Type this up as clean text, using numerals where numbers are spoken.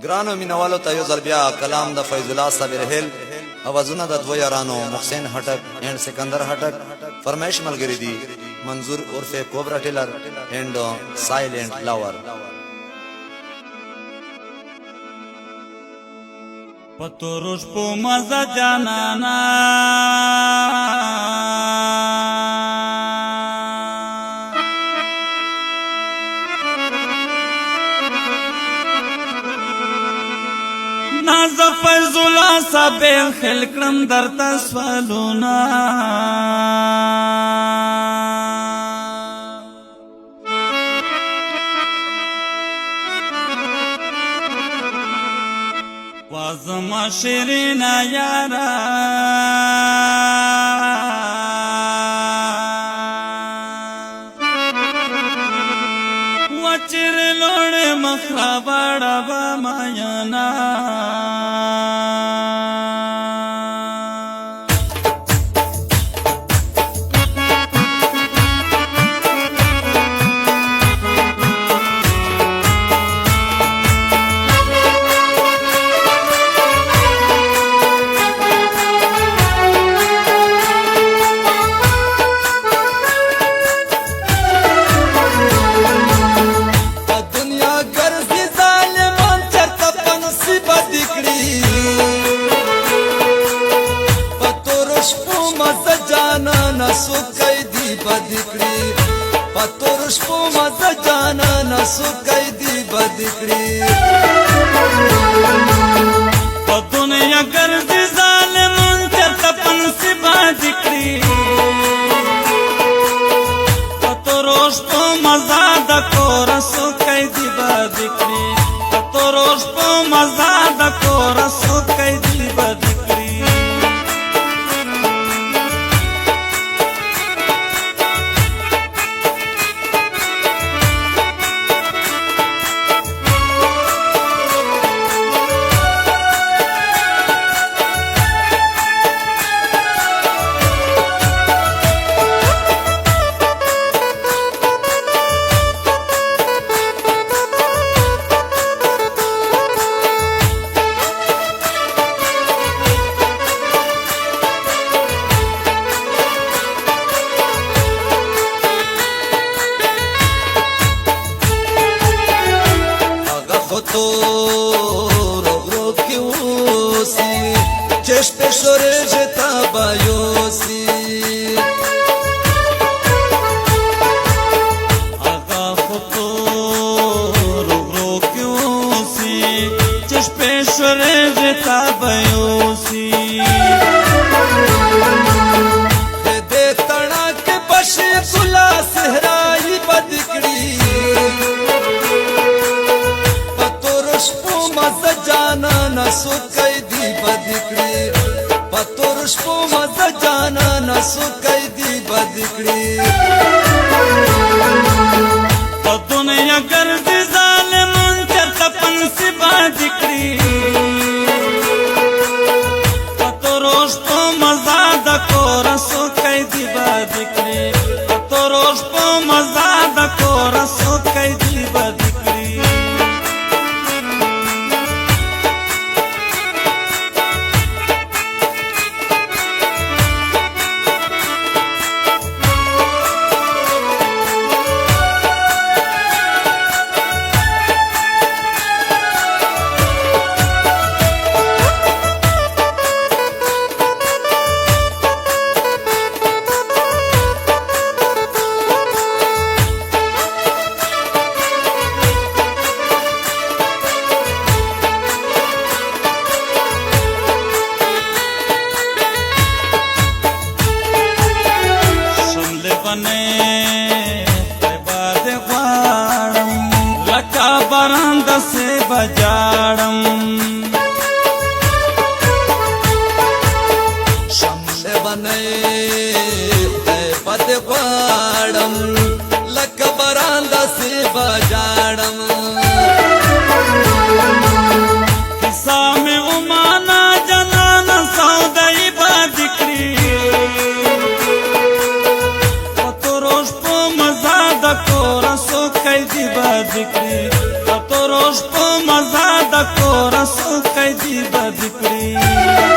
ګرانو مینوالو ته یو ځل بیا کلام د فیض الله صابر هیل اوازونه د دوه یارانو محسن هټک اینڈ سکندر هټک فرمایش ملګری دي منظور عرف کوبرا ټیلر اینڈ سایلنٹ لاور پتوروش پو مزا جانانا ناز فیض الله صابر خل کړم درته سوالونه وازما شیرینا یارا وچر لوڑ مخرا بڑا با مایانا نسو قیدی بدکڑی پتورش پو مزا جانا نسو قیدی بدکڑی پا دنیا گردی ظالمان چرتا پنسی بدکڑی پتورش پو مزا دکو رسو قیدی بدکڑی پتورش پو مزا دکو رسو قیدی بدکڑی تو رو کیوسی چشم شورش تابایوسی آقا خطو رو کیوسی چشم شورش تابایوسی دے تڑا کے بشی گلا سہرائی بدکڑی جانا نسو قیدی بدکڑی پتورش پو مزا جانا نسو قیدی بدکڑی پا دنیا گردی ظالمان چرتا پنسی بدکڑی پتورش پو مزا دکو رسو قیدی بدکڑی پتورش پو مزا دکو رسو قیدی بدکڑی برند سے بجاڑم شمل بنے پد غواڑم لک برند سے بجاڑم کسا میں امانا جنانا سودائی بدکڑی پتروش پو مزا دکو رسو قیدی بدکڑی پتروش پو مزا دکو بد کړی